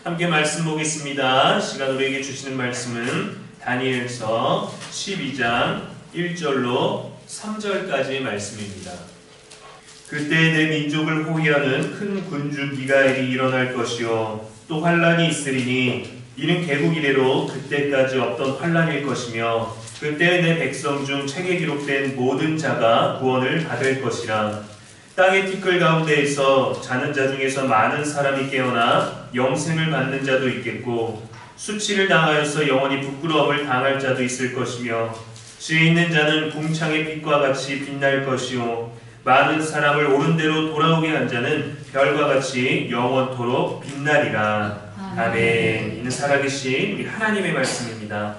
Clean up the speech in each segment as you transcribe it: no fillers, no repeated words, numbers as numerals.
함께 말씀 보겠습니다. 시간 우리에게 주시는 말씀은 다니엘서 12장 1절로 3절까지의 말씀입니다. 그때 내 민족을 호위하는 큰 군주 미가엘이 일어날 것이요 또 환란이 있으리니 이는 개국 이래로 그때까지 없던 환란일 것이며 그때 내 백성 중 책에 기록된 모든 자가 구원을 받을 것이라. 땅의 티끌 가운데에서 자는 자 중에서 많은 사람이 깨어나 영생을 받는 자도 있겠고 수치를 당하여서 영원히 부끄러움을 당할 자도 있을 것이며 지혜 있는 자는 궁창의 빛과 같이 빛날 것이요 많은 사람을 옳은 대로 돌아오게 한 자는 별과 같이 영원토록 빛나리라. 아멘. 이는 살아계신 우리 하나님의 말씀입니다.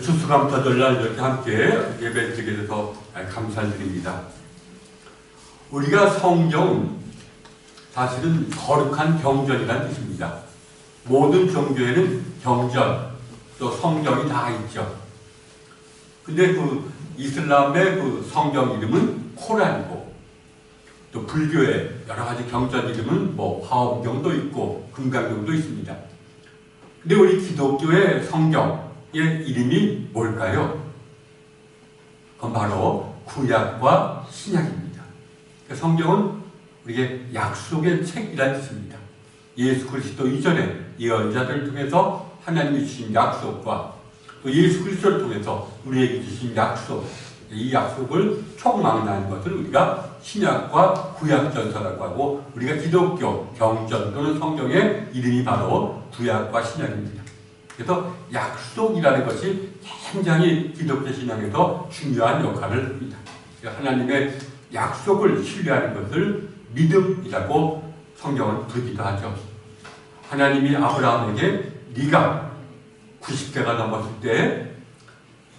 추수감사절날 이렇게 함께 예배드리게 돼서 감사드립니다. 우리가 성경, 사실은 거룩한 경전이라는 뜻입니다. 모든 종교에는 경전, 또 성경이 다 있죠. 근데 그 이슬람의 그 성경 이름은 코란이고, 또 불교의 여러 가지 경전 이름은 뭐 화엄경도 있고 금강경도 있습니다. 근데 우리 기독교의 성경의 이름이 뭘까요? 그건 바로 구약과 신약입니다. 성경은 우리에게 약속의 책이라는 뜻입니다. 예수 그리스도 이전에 예언자들을 통해서 하나님이 주신 약속과 또 예수 그리스도를 통해서 우리에게 주신 약속, 이 약속을 총망라한 것을 우리가 신약과 구약전서라고 하고, 우리가 기독교 경전 또는 성경의 이름이 바로 구약과 신약입니다. 그래서 약속이라는 것이 굉장히 기독교 신앙에서 중요한 역할을 합니다. 하나님의 약속을 신뢰하는 것을 믿음이라고 성경은 부르기도 하죠. 하나님이 아브라함에게 네가 90세가 넘었을 때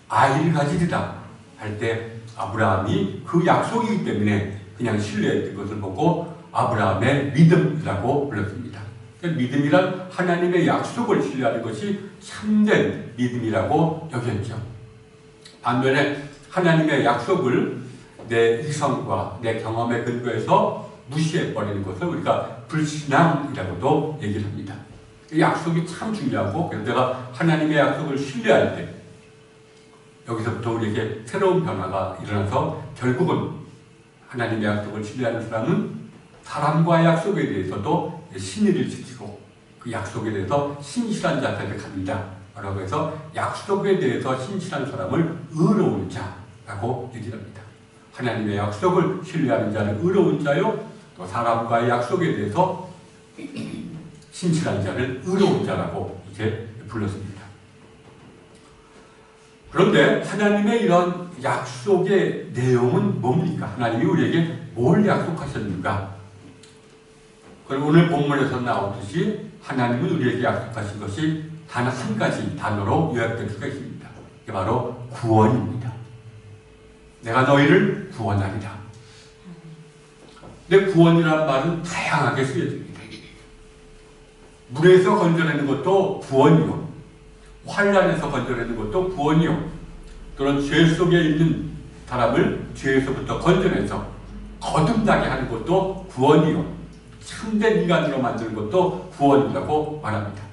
아이를 가지리라 할 때 아브라함이 그 약속이기 때문에 그냥 신뢰했던 것을 보고 아브라함의 믿음이라고 불렀습니다. 믿음이란 하나님의 약속을 신뢰하는 것이 참된 믿음이라고 여겼죠. 반면에 하나님의 약속을 내 이성과 내 경험에 근거해서 무시해버리는 것을 우리가 불신앙이라고도 얘기를 합니다. 이 약속이 참 중요하고, 그래서 내가 하나님의 약속을 신뢰할 때 여기서부터 우리에게 새로운 변화가 일어나서 결국은 하나님의 약속을 신뢰하는 사람은 사람과의 약속에 대해서도 신의를 지키고 그 약속에 대해서 신실한 자세를 갑니다. 라고 해서 약속에 대해서 신실한 사람을 의로운 자라고 얘기를 합니다. 하나님의 약속을 신뢰하는 자는 의로운 자요, 또 사람과의 약속에 대해서 신실한 자를 의로운 자라고 이제 불렀습니다. 그런데 하나님의 이런 약속의 내용은 뭡니까? 하나님이 우리에게 뭘 약속하셨는가? 그럼 오늘 본문에서 나오듯이 하나님은 우리에게 약속하신 것이 단 한 가지 단어로 요약될 수가 있습니다. 그게 바로 구원입니다. 내가 너희를 구원하리라. 근데 구원이라는 말은 다양하게 쓰여집니다. 물에서 건져내는 것도 구원이요, 환란에서 건져내는 것도 구원이요, 또는 죄 속에 있는 사람을 죄에서부터 건져내서 거듭나게 하는 것도 구원이요, 참된 인간으로 만드는 것도 구원이라고 말합니다.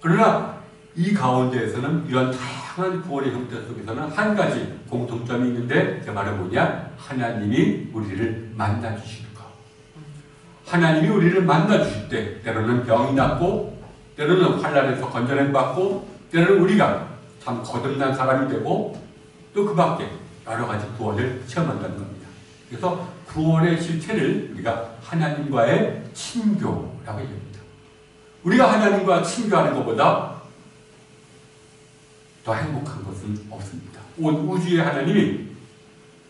그러나 이 가운데에서는 이런 다양한 구원의 형태 속에서는 한 가지 공통점이 있는데, 그게 바로 뭐냐? 하나님이 우리를 만나주시는 것. 하나님이 우리를 만나주실 때 때로는 병이 낫고, 때로는 환란에서 건져냄 받고, 때로는 우리가 참 거듭난 사람이 되고, 또 그 밖에 여러 가지 구원을 체험한다는 겁니다. 그래서 구원의 실체를 우리가 하나님과의 친교라고 얘기합니다. 우리가 하나님과 친교하는 것보다 더 행복한 것은 없습니다. 온 우주의 하나님이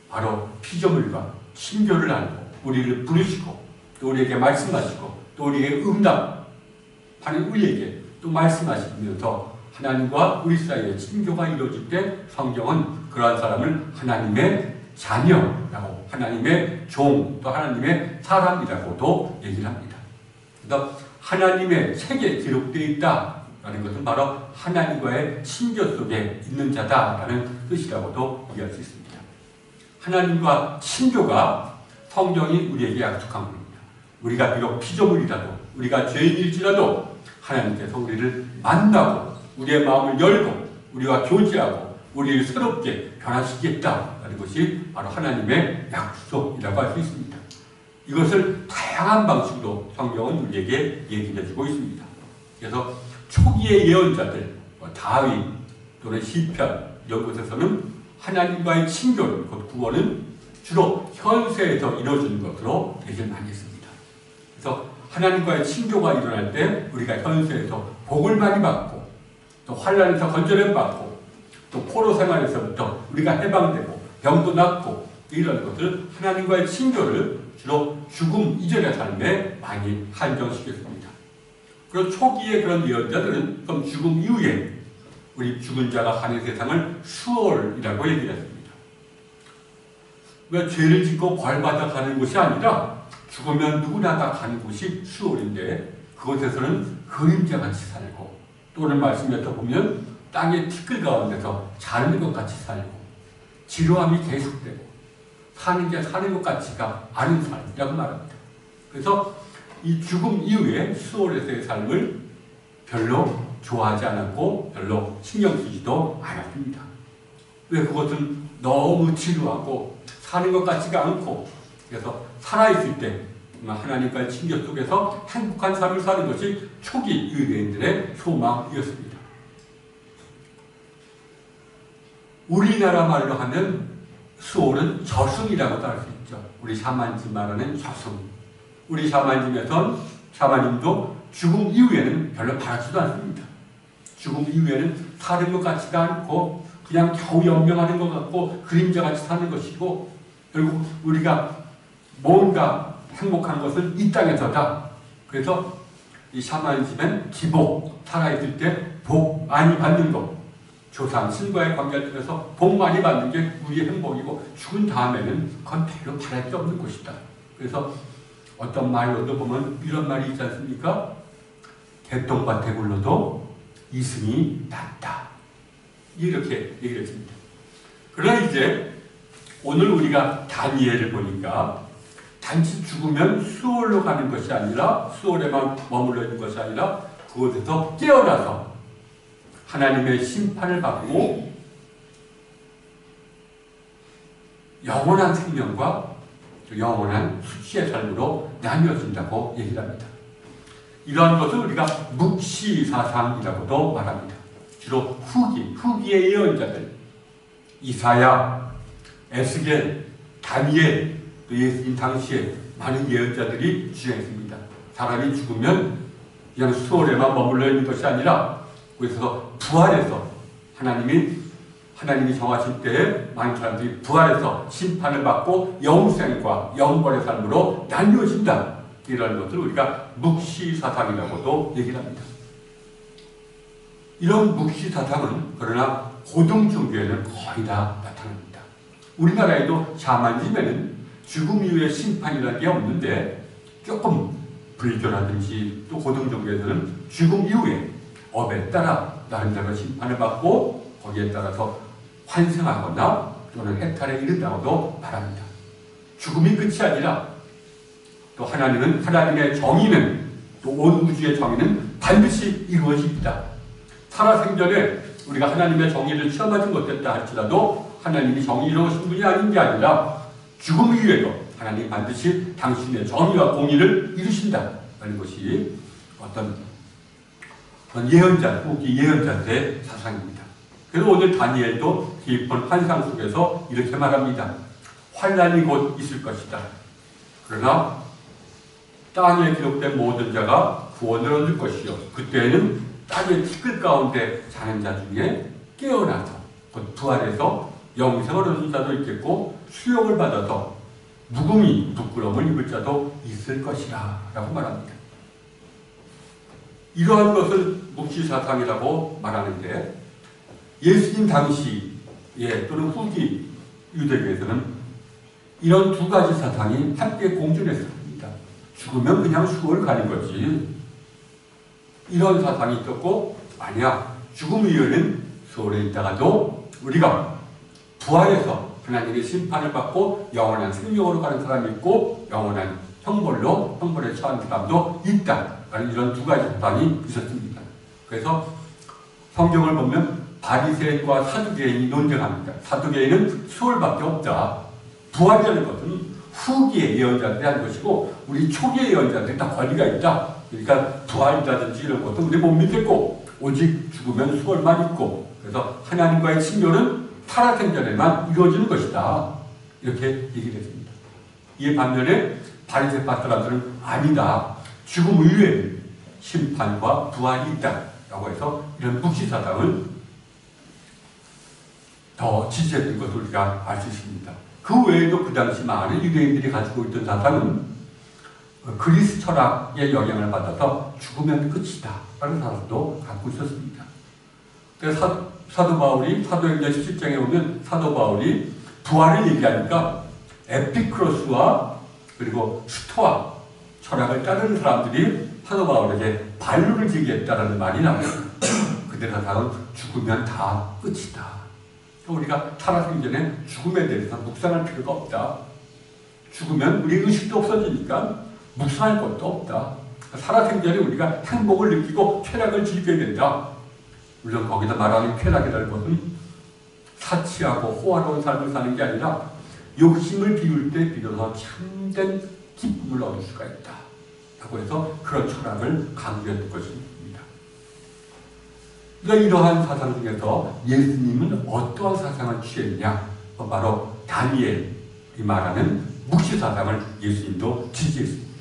바로 피조물과 친교를 하고 우리를 부르시고 또 우리에게 말씀하시고 또 우리에게 응답하는 우리에게 또 말씀하시면서 하나님과 우리 사이에 친교가 이루어질 때 성경은 그러한 사람을 하나님의 자녀라고, 하나님의 종, 또 하나님의 사람이라고도 얘기를 합니다. 그래서 하나님의 책에 기록되어 있다라는 것은 바로 하나님과의 친교 속에 있는 자다라는 뜻이라고도 얘기할 수 있습니다. 하나님과 친교가 성경이 우리에게 약속한 겁니다. 우리가 비록 피조물이라도 우리가 죄인일지라도 하나님께서 우리를 만나고 우리의 마음을 열고 우리와 교제하고 우리를 새롭게 변화시키겠다는 것이 바로 하나님의 약속이라고 할 수 있습니다. 이것을 다양한 방식으로 성경은 우리에게 얘기해주고 있습니다. 그래서 초기의 예언자들, 다윗 또는 시편 이런 곳에서는 하나님과의 친교, 곧 구원은 주로 현세에서 이루어지는 것으로 얘기를 많이 했습니다. 그래서 하나님과의 친교가 일어날 때 우리가 현세에서 복을 많이 받고 또 환난에서 건져냄 받고 또 포로 생활에서부터 우리가 해방되고 병도 낫고 이런 것을 하나님과의 친교를 주로 죽음 이전의 삶에 많이 한정시켰습니다. 그리고 초기에 그런 예언자들은 그럼 죽음 이후에 우리 죽은 자가 가는 세상을 수월이라고 얘기했습니다. 그러니까 죄를 짓고 벌받아 가는 곳이 아니라 죽으면 누구나 다 가는 곳이 수월인데 그곳에서는 그림자같이 살고 또는 말씀에서 보면 땅의 티끌 가운데서 자는 것 같이 살고 지루함이 계속되고 사는 게 사는 것 같지가 않은 삶이라고 말합니다. 그래서 이 죽음 이후에 수월에서의 삶을 별로 좋아하지 않았고 별로 신경 쓰지도 않았습니다. 왜 그것은 너무 지루하고 사는 것 같지가 않고 그래서 살아있을 때 하나님과의 친교 속에서 행복한 삶을 사는 것이 초기 유대인들의 소망이었습니다. 우리나라 말로 하면 수월은 저승이라고도 할 수 있죠. 우리 샤만즘 말하는 저승. 우리 샤만님도 죽음 이후에는 별로 바라지도 않습니다. 죽음 이후에는 사는 것 같지가 않고 그냥 겨우 연명하는 것 같고 그림자같이 사는 것이고 결국 우리가 뭔가 행복한 것은 이 땅에서다. 그래서 이 샤만즘은 기복, 살아있을 때 복 많이 받는 것, 조상, 신과의 관계를 통해서 복 많이 받는 게 우리의 행복이고 죽은 다음에는 그건 별로 바랄 게 없는 것이다. 그래서 어떤 말로도 보면 이런 말이 있지 않습니까? 개똥밭에 굴러도 이승이 낫다. 이렇게 얘기를 했습니다. 그러나 이제 오늘 우리가 다니엘을 보니까 단지 죽으면 수월로 가는 것이 아니라 수월에만 머물러 있는 것이 아니라 그곳에서 깨어나서 하나님의 심판을 받고 영원한 생명과 영원한 수치의 삶으로 나뉘어진다고 얘기를 합니다. 이러한 것을 우리가 묵시사상이라고도 말합니다. 주로 후기의 예언자들 이사야, 에스겔, 다니엘, 또 예수님 당시에 많은 예언자들이 주장했습니다. 사람이 죽으면 그냥 수월에만 머물러 있는 것이 아니라 그래서 부활해서 하나님이 정하실 때에 많은 사람들이 부활해서 심판을 받고 영생과 영원의 삶으로 나뉘어진다. 이런 것을 우리가 묵시사상이라고도 얘기를 합니다. 이런 묵시사상은 그러나 고등종교에는 거의 다 나타납니다. 우리나라에도 샤만즘에는 죽음 이후의 심판이라는 게 없는데 조금 불교라든지 또 고등종교에서는 죽음 이후에 업에 따라 나름대로 심판을 받고 거기에 따라서 환생하거나 또는 해탈에 이른다고도 말합니다. 죽음이 끝이 아니라 또 하나님의 정의는 또 온 우주의 정의는 반드시 이루어집니다. 살아생전에 우리가 하나님의 정의를 체험하지 못했다 할지라도 하나님이 정의로우신 분이 아닌 게 아니라 죽음 이후에도 하나님 반드시 당신의 정의와 공의를 이루신다는 것이 어떤 후기 예언자들의 사상입니다. 그래서 오늘 다니엘도 깊은 환상 속에서 이렇게 말합니다. 환난이 곧 있을 것이다. 그러나 땅에 기록된 모든 자가 구원을 얻을 것이요. 그때는 땅의 티끌 가운데 자는 자 중에 깨어나서 곧 부활해서 영생을 얻은 자도 있겠고 수용을 받아서 묵음이 부끄러움을 입을 자도 있을 것이라 라고 말합니다. 이러한 것을 묵시사상이라고 말하는데 예수님 당시에 또는 후기 유대교에서는 이런 두 가지 사상이 함께 공존했습니다. 죽으면 그냥 수월 가는 거지. 이런 사상이 있었고 만약 죽음 이후에는 수월에 있다가도 우리가 부활해서 하나님의 심판을 받고 영원한 생명으로 가는 사람이 있고 영원한 형벌에 처한 사람도 있다. 이런 두 가지 사상이 있었습니다. 그래서 성경을 보면 바리새인과 사두개인이 논쟁합니다. 사두개인은 수월밖에 없다. 부활이라는 것은 후기의 예언자들이 한 것이고 우리 초기의 예언자들이 다 권위가 있다. 그러니까 부활이라든지 이런 것도 우리 못 믿겠고 오직 죽으면 수월만 있고 그래서 하나님과의 친교는 살아생전에만 이루어지는 것이다. 이렇게 얘기를 했습니다. 이에 반면에 바리새파 사람들은 아니다. 죽음 이후에 심판과 부활이 있다. 라고 해서 이런 묵시사상을 더 지지했던 것을 우리가 알 수 있습니다. 그 외에도 그 당시 많은 유대인들이 가지고 있던 사상은 그리스 철학의 영향을 받아서 죽으면 끝이다. 라는 사상도 갖고 있었습니다. 그래서 사도 바울이 사도행전 17장에 보면 사도 바울이 부활을 얘기하니까 에피크로스와 그리고 스토아 철학을 따르는 사람들이 사도 바울에게 반론을 제기했다라는 말이 나와요. 그들의 사상은 죽으면 다 끝이다. 우리가 살아생전에 죽음에 대해서 묵상할 필요가 없다. 죽으면 우리 의식도 없어지니까 묵상할 것도 없다. 살아생전에 우리가 행복을 느끼고 쾌락을 즐겨야 된다. 물론 거기서 말하는 쾌락이라는 것은 사치하고 호화로운 삶을 사는 게 아니라 욕심을 비울 때 비로소 참된 기쁨을 얻을 수가 있다. 라고 해서 그런 철학을 강조했던 것입니다. 그러니까 이러한 사상 중에서 예수님은 어떠한 사상을 취했냐? 바로 다니엘이 말하는 묵시사상을 예수님도 지지했습니다.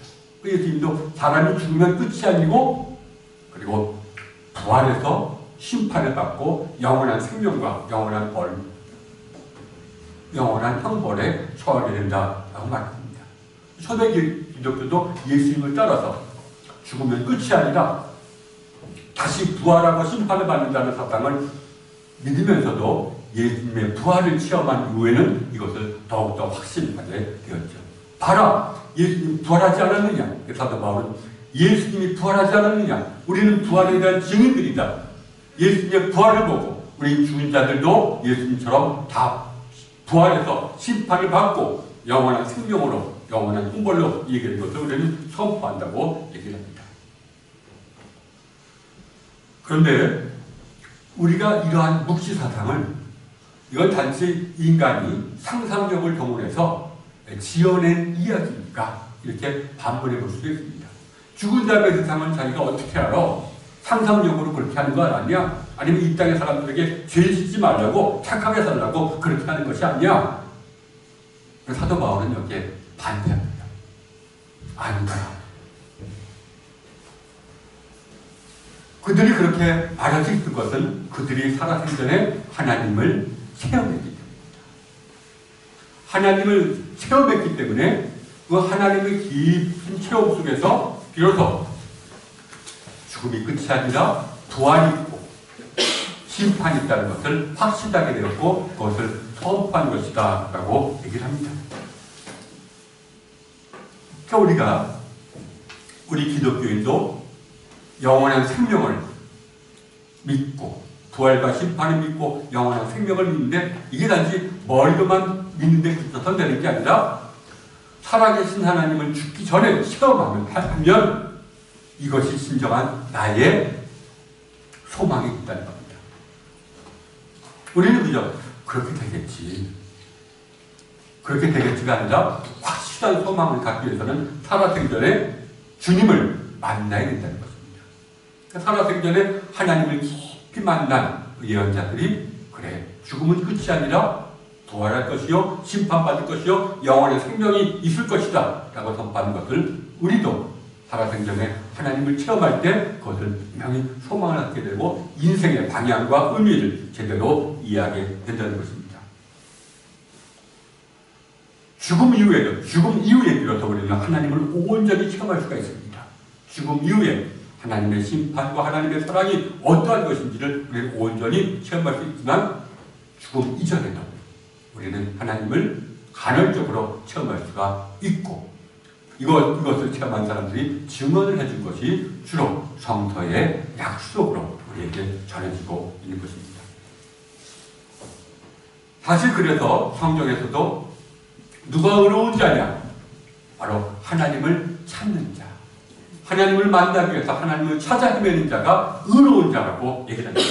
예수님도 사람이 죽으면 끝이 아니고 그리고 부활해서 심판을 받고 영원한 생명과 영원한 벌, 영원한 형벌에 처하게 된다라고 말합니다. 초대 기독교도 예수님을 따라서 죽으면 끝이 아니라 다시 부활하고 심판을 받는다는 사상을 믿으면서도 예수님의 부활을 체험한 이후에는 이것을 더욱더 확신하게 되었죠. 봐라! 예수님 부활하지 않았느냐? 사도 바울은 예수님이 부활하지 않았느냐? 우리는 부활에 대한 증인들이다. 예수님의 부활을 보고 우리 죽은 자들도 예수님처럼 다 부활해서 심판을 받고 영원한 생명으로 영원한 형벌로 얘기하는 것을 우리는 선포한다고 얘기를 합니다. 그런데 우리가 이러한 묵시사상을 이건 단지 인간이 상상력을 동원해서 지어낸 이야기니까 이렇게 반문해 볼 수도 있습니다. 죽은 자의 세상은 자기가 어떻게 알아? 상상력으로 그렇게 하는 거 아니야? 아니면 이 땅의 사람들에게 죄 짓지 말라고 착하게 살라고 그렇게 하는 것이 아니야? 사도 바울은 여기에 반대합니다. 아니다. 그들이 그렇게 말할 수 있는 것은 그들이 살아생전에 하나님을 체험했기 때문입니다. 하나님을 체험했기 때문에 그 하나님의 깊은 체험 속에서 비로소 죽음이 끝이 아니라 부활이 있고 심판이 있다는 것을 확신하게 되었고 그것을 선포한 것이다 라고 얘기를 합니다. 그러니까 우리 기독교인도 영원한 생명을 믿고 부활과 심판을 믿고 영원한 생명을 믿는데 이게 단지 머리로만 믿는데 그쳐서 되는 게 아니라 살아계신 하나님을 죽기 전에 체험하면 이것이 진정한 나의 소망이 있다는 겁니다. 우리는 그저 그렇게 되겠지. 그렇게 되겠지가 아니라 확실한 소망을 갖기 위해서는 살아생전에 주님을 만나야 된다는 것입니다. 살아생전에 하나님을 깊이 만난 예언자들이 그래 죽음은 끝이 아니라 부활할 것이요 심판받을 것이요 영원의 생명이 있을 것이다 라고 선포하는 것을 우리도 살아생전에 하나님을 체험할 때 그것을 분명히 소망을 갖게 되고 인생의 방향과 의미를 제대로 이해하게 된다는 것입니다. 죽음 이후에 비로소 우리는 하나님을 온전히 체험할 수가 있습니다. 죽음 이후에 하나님의 심판과 하나님의 사랑이 어떠한 것인지를 우리는 온전히 체험할 수 있지만 죽음 이전에도 우리는 하나님을 간헐적으로 체험할 수가 있고 이것을 체험한 사람들이 증언을 해준 것이 주로 성서의 약속으로 우리에게 전해지고 있는 것입니다. 사실 그래서 성경에서도 누가 의로운 자냐? 바로 하나님을 찾는 자, 하나님을 만나기 위해서 하나님을 찾아 헤매는 자가 의로운 자라고 얘기를 합니다.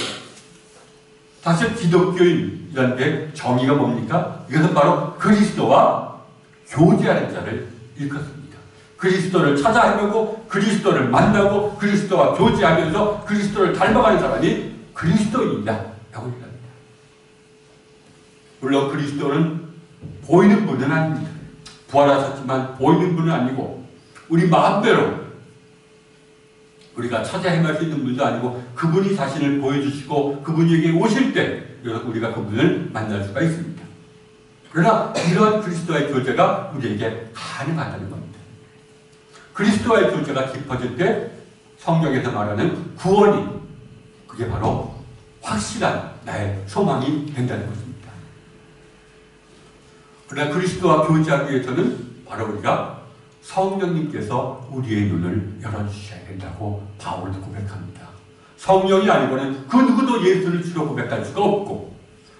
사실 기독교인이라는 게 정의가 뭡니까? 이것은 바로 그리스도와 교제하는 자를 일컫습니다. 그리스도를 찾아 헤매고 그리스도를 만나고 그리스도와 교제하면서 그리스도를 닮아가는 사람이 그리스도인이다 라고 얘기합니다. 물론 그리스도는 보이는 분은 아닙니다. 부활하셨지만 보이는 분은 아니고 우리 마음대로 우리가 찾아 헤맬 수 있는 분도 아니고 그분이 자신을 보여주시고 그분에게 오실 때 우리가 그분을 만날 수가 있습니다. 그러나 이러한 그리스도와의 교제가 우리에게 가능하다는 겁니다. 그리스도와의 교제가 깊어질 때 성경에서 말하는 구원이 그게 바로 확실한 나의 소망이 된다는 것입니다. 그러나 그리스도와 교제하기 위해서는 바로 우리가 성령님께서 우리의 눈을 열어주셔야 된다고 바울도 고백합니다. 성령이 아니고는 그 누구도 예수를 주로 고백할 수가 없고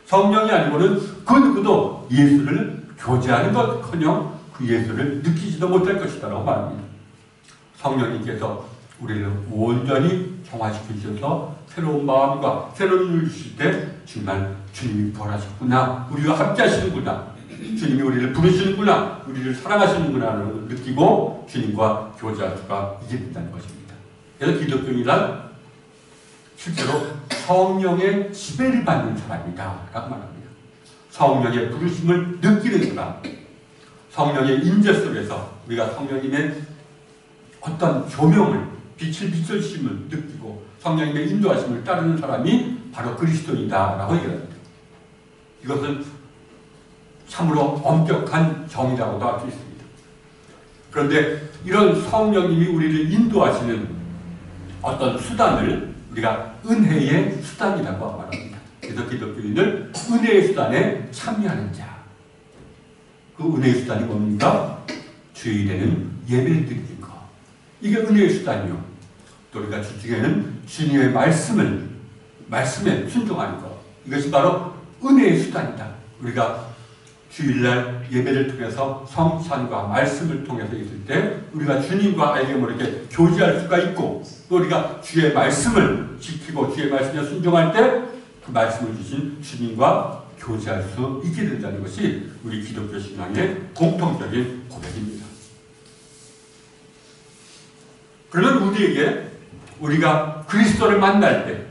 성령이 아니고는 그 누구도 예수를 교제하는 것커녕 그 예수를 느끼지도 못할 것이다라고 말합니다. 성령님께서 우리를 온전히 정화시켜 주셔서 새로운 마음과 새로운 눈을 주실 때 정말 주님이 부활하셨구나, 우리와 함께 하시는구나, 주님이 우리를 부르시는구나, 우리를 사랑하시는구나를 느끼고 주님과 교제할 수가 있게 된다는 것입니다. 그래서 기독교인이란 실제로 성령의 지배를 받는 사람이다 라고 말합니다. 성령의 부르심을 느끼는 사람, 성령의 임재 속에서 우리가 성령님의 어떤 조명을, 빛을 비춰주심을 느끼고 성령님의 인도하심을 따르는 사람이 바로 그리스도이다 라고 얘기합니다. 이것은 참으로 엄격한 정의라고도 할 수 있습니다. 그런데 이런 성령님이 우리를 인도하시는 어떤 수단을 우리가 은혜의 수단이라고 말합니다. 그래서 기독교인을 은혜의 수단에 참여하는 자. 그 은혜의 수단이 뭡니까? 주일에는 예배를 드리는 것. 이게 은혜의 수단이요. 또 우리가 주중에는 주님의 말씀에 순종하는 것. 이것이 바로 은혜의 수단이다. 우리가 주일날 예배를 통해서 성찬과 말씀을 통해서 있을 때 우리가 주님과 알게 모르게 교제할 수가 있고 또 우리가 주의 말씀을 지키고 주의 말씀에 순종할 때 그 말씀을 주신 주님과 교제할 수 있게 된다는 것이 우리 기독교 신앙의 공통적인 고백입니다. 그러면 우리에게 우리가 그리스도를 만날 때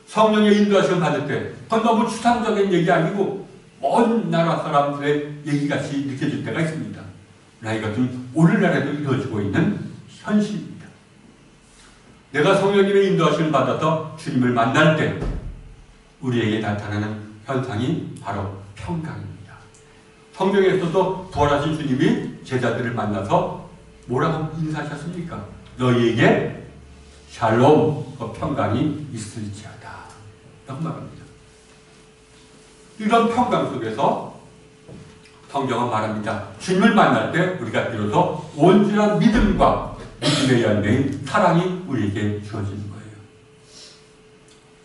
성령의 인도하심을 받을 때 그건 너무 추상적인 얘기 아니고 먼 나라 사람들의 얘기같이 느껴질 때가 있습니다. 그러나 이것은 오늘날에도 이루어지고 있는 현실입니다. 내가 성령님의 인도하심을 받아서 주님을 만날 때 우리에게 나타나는 현상이 바로 평강입니다. 성경에서도 부활하신 주님이 제자들을 만나서 뭐라고 인사하셨습니까? 너희에게 샬롬, 평강이 있을지어다 라고 말합니다. 이런 평강 속에서 성경은 말합니다. 주님을 만날 때 우리가 비로소 온전한 믿음과 믿음의 열매인 사랑이 우리에게 주어지는 거예요.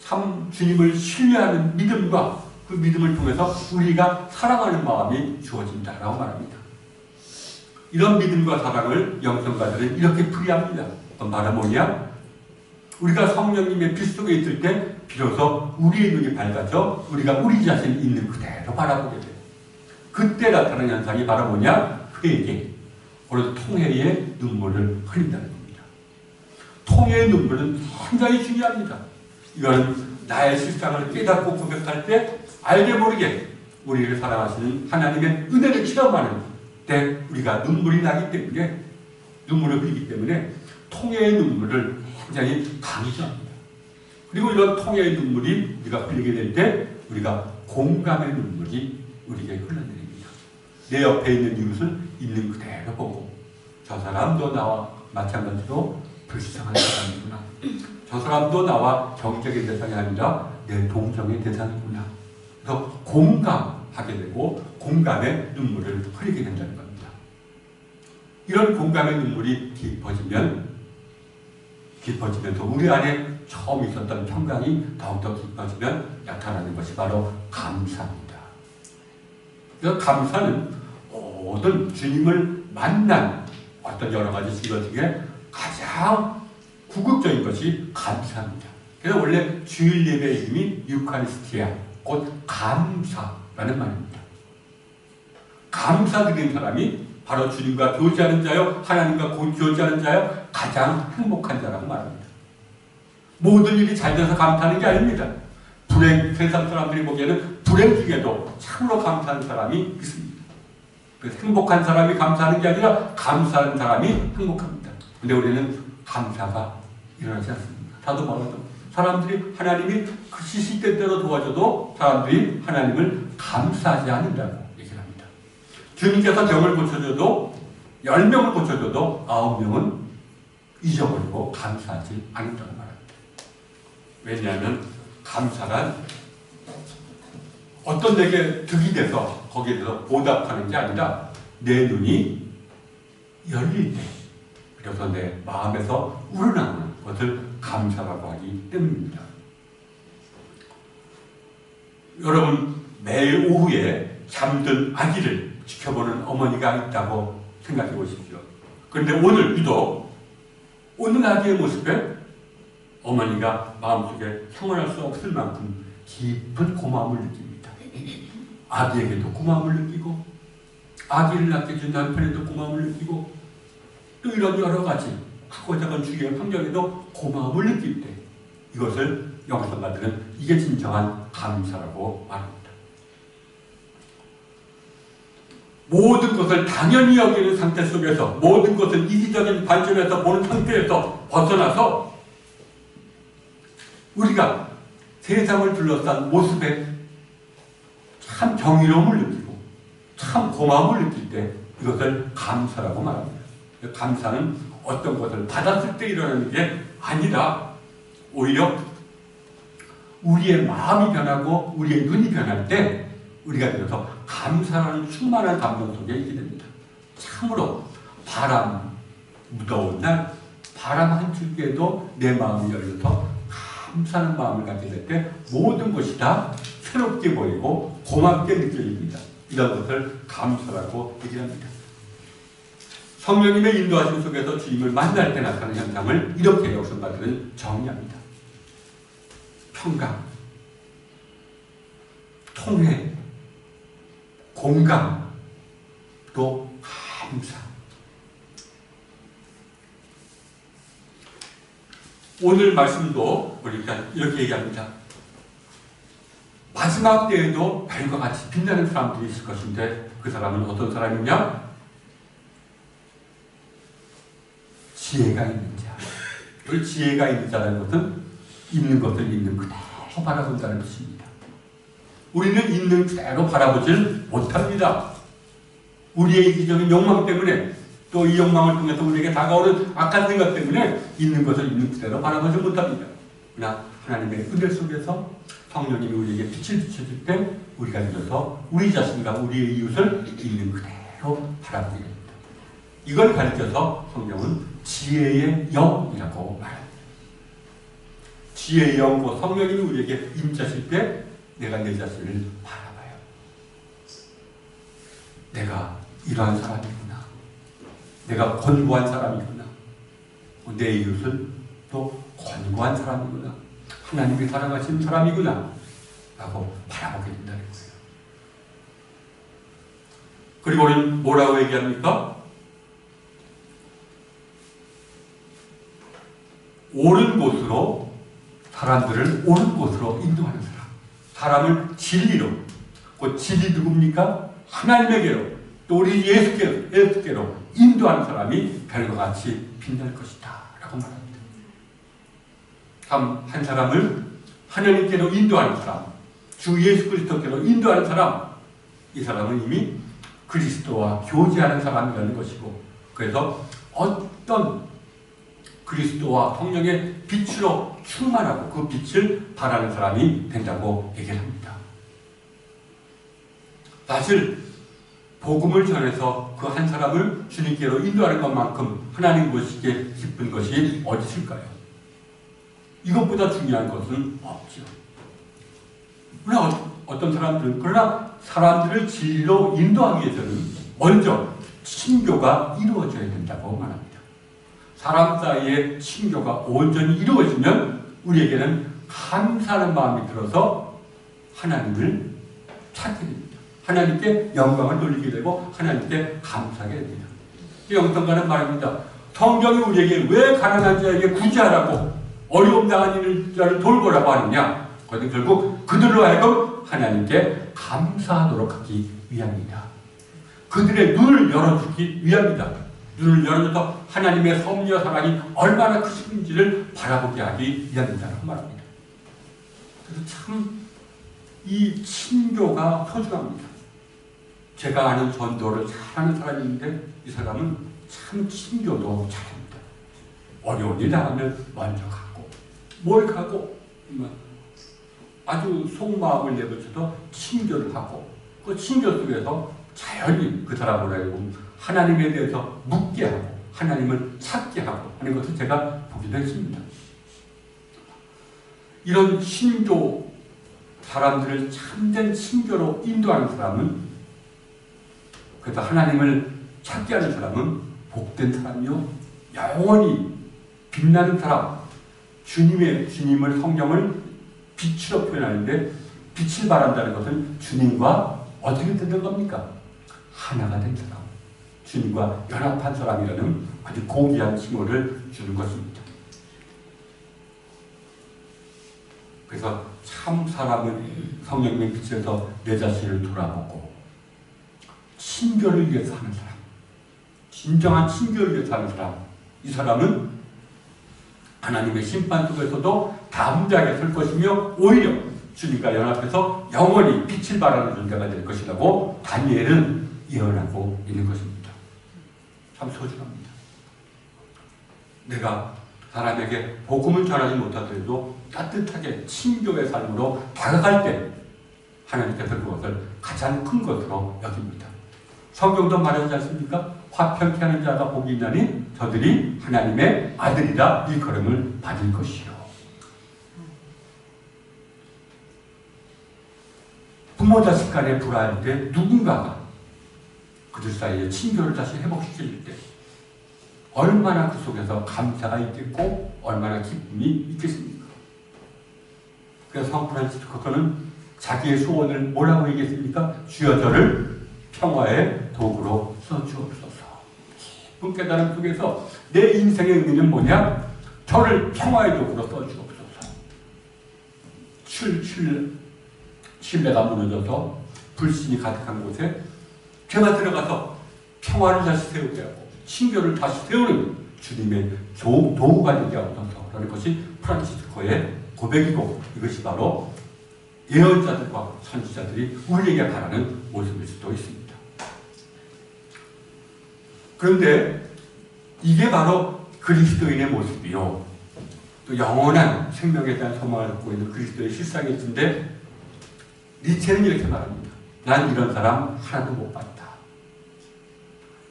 참 주님을 신뢰하는 믿음과 그 믿음을 통해서 우리가 사랑하는 마음이 주어진다라고 말합니다. 이런 믿음과 사랑을 영성가들은 이렇게 풀이합니다. 어떤 말은 뭐냐? 우리가 성령님의 빛 속에 있을 때 비로소 우리의 눈이 밝아져 우리가 우리 자신이 있는 그대로 바라보게 돼요. 그때 나타나는 현상이 바로 뭐냐? 그에게 오늘 통회의 눈물을 흘린다는 겁니다. 통회의 눈물은 굉장히 중요합니다. 이건 나의 실상을 깨닫고 고백할 때 알게 모르게 우리를 사랑하시는 하나님의 은혜를 체험하는 때 우리가 눈물이 나기 때문에 눈물을 흘리기 때문에 통회의 눈물을 굉장히 강조합니다. 그리고 이런 통회의 눈물이 우리가 흘리게 될 때 우리가 공감의 눈물이 우리에게 흘러내립니다. 내 옆에 있는 이웃을 있는 그대로 보고 저 사람도 나와 마찬가지로 불쌍한 사람이구나. 저 사람도 나와 정적인 대상이 아니라 내 동정의 대상이구나. 그래서 공감하게 되고 공감의 눈물을 흘리게 된다는 겁니다. 이런 공감의 눈물이 깊어지면서 우리 안에 처음 있었던 평강이 더욱더 깊어지면 나타나는 것이 바로 감사입니다. 그래서 감사는 모든 주님을 만난 어떤 여러 가지 신것 중에 가장 궁극적인 것이 감사입니다. 그래서 원래 주일 예배의 이름이 유카리스티아, 곧 감사라는 말입니다. 감사드리는 사람이 바로 주님과 교제하는 자요, 하나님과 교제하는 자요, 가장 행복한 자라고 말합니다. 모든 일이 잘 돼서 감사하는 게 아닙니다. 세상 사람들이 보기에는 불행 중에도 참으로 감사하는 사람이 있습니다. 그래서 행복한 사람이 감사하는 게 아니라 감사하는 사람이 행복합니다. 근데 우리는 감사가 일어나지 않습니다. 다도 말하죠. 사람들이 하나님이 그 시시때때로 도와줘도 사람들이 하나님을 감사하지 않는다고 얘기를 합니다. 주님께서 병을 고쳐줘도 10명을 고쳐줘도 9명은 잊어버리고 감사하지 않는다고 말합니다. 왜냐하면 감사란 어떤 내게 득이 돼서 거기에 대해서 보답하는 게 아니라 내 눈이 열릴 때, 그래서 내 마음에서 우러나오는 것을 감사라고 하기 때문입니다. 여러분, 매일 오후에 잠든 아기를 지켜보는 어머니가 있다고 생각해 보십시오. 그런데 오늘 유독 오늘 아기의 모습에 어머니가 마음속에 형언할 수 없을 만큼 깊은 고마움을 느낍니다. 아기에게도 고마움을 느끼고 아기를 낳게 준 남편에도 고마움을 느끼고 또 이런 여러 가지 크고 작은 주위의 환경에도 고마움을 느낄 때 이것을 영성가들은 이게 진정한 감사라고 말합니다. 모든 것을 당연히 여기는 상태 속에서 모든 것을 이기적인 관점에서 보는 상태에서 벗어나서 우리가 세상을 둘러싼 모습에 참 경이로움을 느끼고 참 고마움을 느낄 때 이것을 감사라고 말합니다. 감사는 어떤 것을 받았을 때 일어나는 게 아니라 오히려 우리의 마음이 변하고 우리의 눈이 변할 때 우리가 들어서 감사라는 충만한 감동 속에 있게 됩니다. 참으로 무더운 날 바람 한 줄기에도 내 마음이 열려서 감사하는 마음을 갖게 될 때 모든 것이 다 새롭게 보이고 고맙게 느껴집니다. 이런 것을 감사라고 얘기합니다. 성령님의 인도하심 속에서 주님을 만날 때 나타나는 현상을 이렇게 역성가들은 정의합니다. 평강, 통회, 공감, 또 감사. 오늘 말씀도 우리가 이렇게 얘기합니다. 마지막 때에도 별과 같이 빛나는 사람들이 있을 것인데 그 사람은 어떤 사람이냐? 지혜가 있는 자. 그 지혜가 있는 자라는 것은 있는 것을 있는 그대로 바라본다는 뜻입니다. 우리는 있는 그대로 바라보질 못합니다. 우리의 이기적인 욕망 때문에 또 이 욕망을 통해서 우리에게 다가오는 악한 생각 때문에 있는 것을 있는 그대로 바라보지 못합니다. 그러나 하나님의 은혜 속에서 성령님이 우리에게 빛을 비춰줄 때 우리가 들어서 우리 자신과 우리의 이웃을 있는 그대로 바라보게 됩니다. 이걸 가르쳐서 성경은 지혜의 영이라고 말합니다. 지혜의 영, 성령님이 우리에게 임자실 때 내가 내 자신을 바라봐요. 내가 이러한 사람이구나. 내가 권고한 사람이구나. 내 이웃은 또 권고한 사람이구나. 하나님이 사랑하시는 사람이구나. 라고 바라보게 된다는 거예요. 그리고 우리는 뭐라고 얘기합니까? 옳은 곳으로 사람들을 옳은 곳으로 인도하는 사람. 사람을 진리로. 그 진리 누굽니까? 하나님에게로. 또 우리 예수께로 인도하는 사람이 별과 같이 빛날 것이다. 라고 말합니다. 한 사람을 하나님께로 인도하는 사람, 주 예수 그리스도께로 인도하는 사람, 이 사람은 이미 그리스도와 교제하는 사람이라는 것이고, 그래서 어떤 그리스도와 성령의 빛으로 충만하고 그 빛을 바라는 사람이 된다고 얘기를 합니다. 사실 복음을 전해서 그 한 사람을 주님께로 인도하는 것만큼 하나님 보시기에 기쁜 것이 어디 있을까요? 이것보다 중요한 것은 없죠. 그러나 어떤 사람들은 그러나 사람들을 진리로 인도하기 위해서는 먼저 친교가 이루어져야 된다고 말합니다. 사람 사이에 친교가 온전히 이루어지면 우리에게는 감사하는 마음이 들어서 하나님을 찾게 됩니다. 하나님께 영광을 돌리게 되고 하나님께 감사하게 됩니다. 영성가는 말합니다. 성경이 우리에게 왜 가난한 자에게 구제하라고 어려움 당한 자를 돌보라고 하느냐? 그것은 결국 그들로 하여금 하나님께 감사하도록 하기 위함이다. 그들의 눈을 열어주기 위함이다. 눈을 열어줘서 하나님의 섭리와 사랑이 얼마나 크신지를 바라보게 하기 위함이다라고 말합니다. 그래서 참 이 친교가 소중합니다. 제가 아는 전도를 잘하는 사람이 있는데 이 사람은 참 친교도 잘합니다. 어려운 일 당하면 먼저 가고 뭘 가고 아주 속마음을 내뱉어서 친교를 하고 그 친교 속에서 자연히 그 사람으로 하여금 하나님에 대해서 묻게 하고 하나님을 찾게 하고 하는 것을 제가 보기도 했습니다. 이런 친교 사람들을 참된 친교로 인도하는 사람은 그래서 하나님을 찾게 하는 사람은 복된 사람이요 영원히 빛나는 사람 주님을 성경을 빛으로 표현하는데 빛을 발한다는 것은 주님과 어떻게 되는 겁니까? 하나가 된 사람 주님과 연합한 사람이라는 아주 고귀한 칭호를 주는 것입니다. 그래서 참 사람은 성령의 빛에서 내 자신을 돌아보고 친교를 위해서 하는 사람 진정한 친교를 위해서 하는 사람 이 사람은 하나님의 심판 속에서도 담대하게 설 것이며 오히려 주님과 연합해서 영원히 빛을 발하는 존재가 될 것이라고 다니엘은 예언하고 있는 것입니다. 참 소중합니다. 내가 사람에게 복음을 전하지 못하더라도 따뜻하게 친교의 삶으로 다가갈 때 하나님께서 그것을 가장 큰 것으로 여깁니다. 성경도 말하지 않습니까? 화평케 하는 자가 복이 있나니 저들이 하나님의 아들이라 일컬음을 받을 것이요. 부모 자식 간에 불화할 때 누군가가 그들 사이에 친교를 다시 회복시킬 때 얼마나 그 속에서 감사가 있겠고 얼마나 기쁨이 있겠습니까? 그래서 성 프란시스코는 자기의 소원을 뭐라고 얘기했습니까? 주여 저를 평화의 도구로 써주옵소서. 깊은 깨달음 속에서 내 인생의 의미는 뭐냐? 저를 평화의 도구로 써주옵소서. 신뢰가 무너져서 불신이 가득한 곳에 제가 들어가서 평화를 다시 세우게 하고 친교를 다시 세우는 주님의 도구가 되게 하옵소서라는 것이 프란시스코의 고백이고 이것이 바로 예언자들과 선지자들이 우리에게 바라는 모습일 수도 있습니다. 그런데 이게 바로 그리스도인의 모습이요. 또 영원한 생명에 대한 소망을 갖고 있는 그리스도의 실상이신데 니체는 이렇게 말합니다. 난 이런 사람 하나도 못 봤다.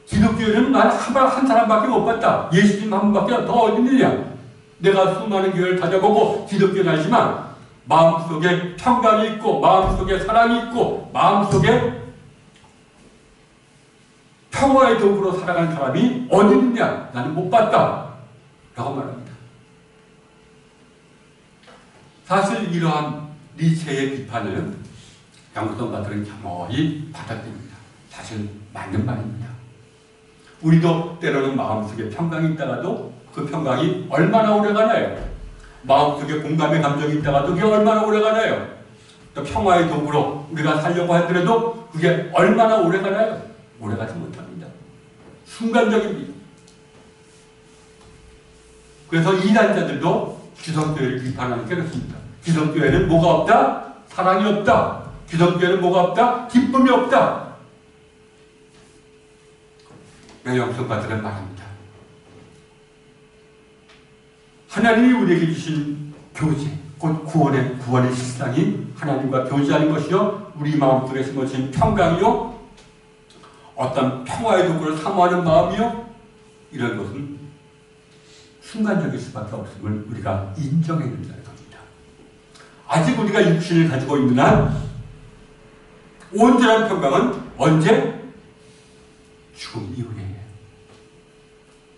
기독교인은 난 한 사람밖에 못 봤다. 예수님 한 분밖에 더 어디 있느냐. 내가 수많은 교회를 다녀보고 기독교는 알지만 마음속에 평강이 있고 마음속에 사랑이 있고 마음속에 평화의 도구로 살아가는 사람이 어디 있느냐. 나는 못 봤다. 라고 말합니다. 사실 이러한 니체의 비판은 양성가들은 겸허히 받아들입니다. 사실 맞는 말입니다. 우리도 때로는 마음속에 평강이 있다가도 그 평강이 얼마나 오래 가나요? 마음속에 공감의 감정이 있다가도 그게 얼마나 오래 가나요? 또 평화의 도구로 우리가 살려고 하더라도 그게 얼마나 오래 가나요? 오래 가지 못합니다. 순간적입니다. 그래서 이단자들도 기독교회를 비판하는 게 그렇습니다. 기독교회는 뭐가 없다? 사랑이 없다. 기독교회는 뭐가 없다? 기쁨이 없다. 영성가들은 말합니다. 하나님이 우리에게 주신 교제, 곧 구원의 실상이 하나님과 교제하는 것이요, 우리 마음속에 심어진 평강이요, 어떤 평화의 도구를 사모하는 마음이요, 이런 것은 순간적일 수밖에 없음을 우리가 인정해야 된다는 겁니다. 아직 우리가 육신을 가지고 있는 한 온전한 평강은 언제? 죽음 이후에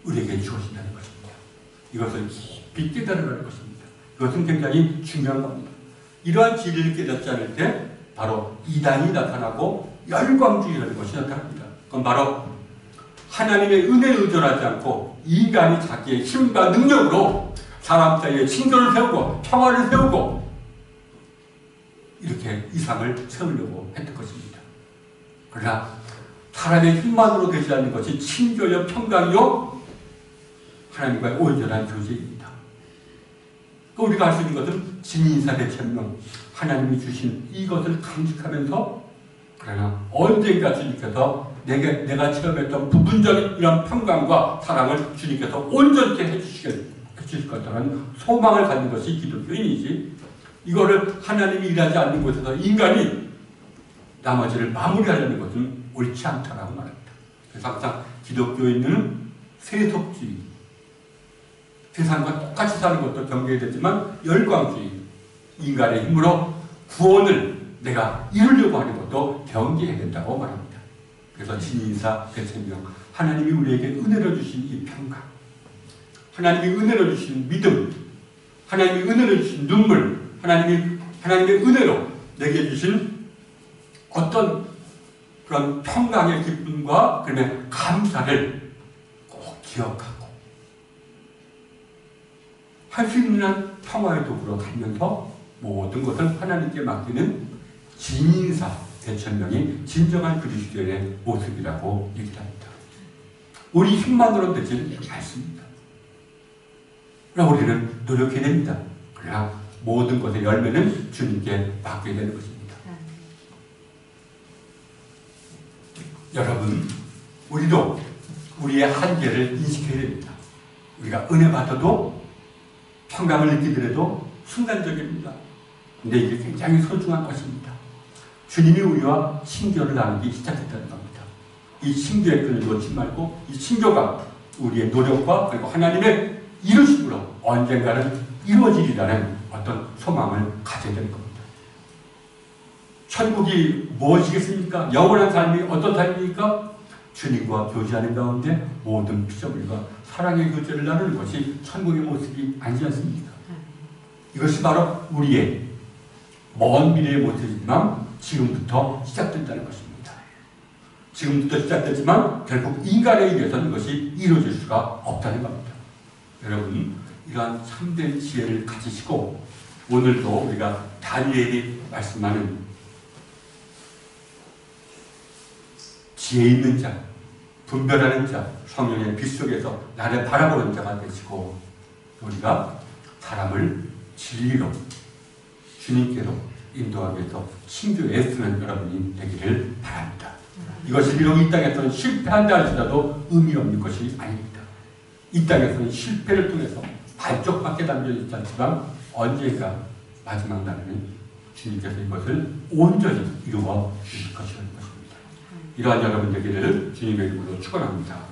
우리에게 주어진다는 것입니다. 이것을 깊이 깨달아가는 것입니다. 이것은 굉장히 중요한 겁니다. 이러한 진리를 깨닫지 않을 때 바로 이단이 나타나고 열광주의라는 것이 나타납니다. 그건 바로 하나님의 은혜에 의존하지 않고 인간이 자기의 힘과 능력으로 사람 사이에 친교를 세우고 평화를 세우고 이렇게 이상을 세우려고 했던 것입니다. 그러나 사람의 힘만으로 되지 않는 것이 친교요 평강이요 하나님과의 온전한 교제입니다. 우리가 할 수 있는 것은 진인사 대천명 하나님이 주신 이것을 간직하면서 그러나 언젠가 주님께서 내가 체험했던 부분적인 이런 평강과 사랑을 주님께서 온전히 해주실 것이라는 소망을 갖는 것이 기독교인이지 이거를 하나님이 일하지 않는 곳에서 인간이 나머지를 마무리하려는 것은 옳지 않다라고 말합니다. 그래서 항상 기독교인은 세속주의 세상과 똑같이 사는 것도 경계해야 되지만 열광주의 인간의 힘으로 구원을 내가 이루려고 하는 것도 경계해야 된다고 말합니다. 그래서 진인사 대천명 하나님이 우리에게 은혜로 주신 이 평강 하나님이 은혜로 주신 믿음 하나님이 은혜로 주신 눈물 하나님의 은혜로 내게 주신 어떤 그런 평강의 기쁨과 그다음에 감사를 꼭 기억하고 할 수 있는 한 평화의 도구로 가면서 모든 것을 하나님께 맡기는 진인사 대천명이 진정한 그리스도인의 모습이라고 얘기합니다. 우리 힘만으로는 되지 않습니다. 그러나 우리는 노력해야 됩니다. 그러나 모든 것의 열매는 주님께 맡겨야 되는 것입니다. 여러분, 우리도 우리의 한계를 인식해야 됩니다. 우리가 은혜 받아도 평강을 느끼더라도 순간적입니다. 근데 이게 굉장히 소중한 것입니다. 주님이 우리와 친교를 나누기 시작했다는 겁니다. 이 친교의 끈을 놓지 말고 이 친교가 우리의 노력과 그리고 하나님의 이루심으로 언젠가는 이루어지리라는 어떤 소망을 가져야 되는 겁니다. 천국이 무엇이겠습니까? 영원한 삶이 어떤 삶입니까? 주님과 교제하는 가운데 모든 피조물과 사랑의 교제를 나누는 것이 천국의 모습이 아니지 않습니까? 이것이 바로 우리의 먼 미래의 모습이지만 지금부터 시작된다는 것입니다. 지금부터 시작되지만 결국 인간에 의해서는 이것이 이루어질 수가 없다는 겁니다. 여러분, 이러한 참된 지혜를 가지시고 오늘도 우리가 다니엘이 말씀하는 지혜 있는 자, 분별하는 자, 성령의 빛 속에서 나를 바라보는 자가 되시고 우리가 사람을 진리로 주님께로 인도하기 위해서 친교에 애쓰는 여러분이 되기를 바랍니다. 이것이 비록 이 땅에서는 실패한다 할지라도 의미 없는 것이 아닙니다. 이 땅에서는 실패를 통해서 반쪽밖에 담겨있지 않지만 언젠가 마지막 날에는 주님께서 이것을 온전히 이루어 주실 것이라는 것입니다. 이러한 여러분 되기를 주님의 이름으로 축원합니다.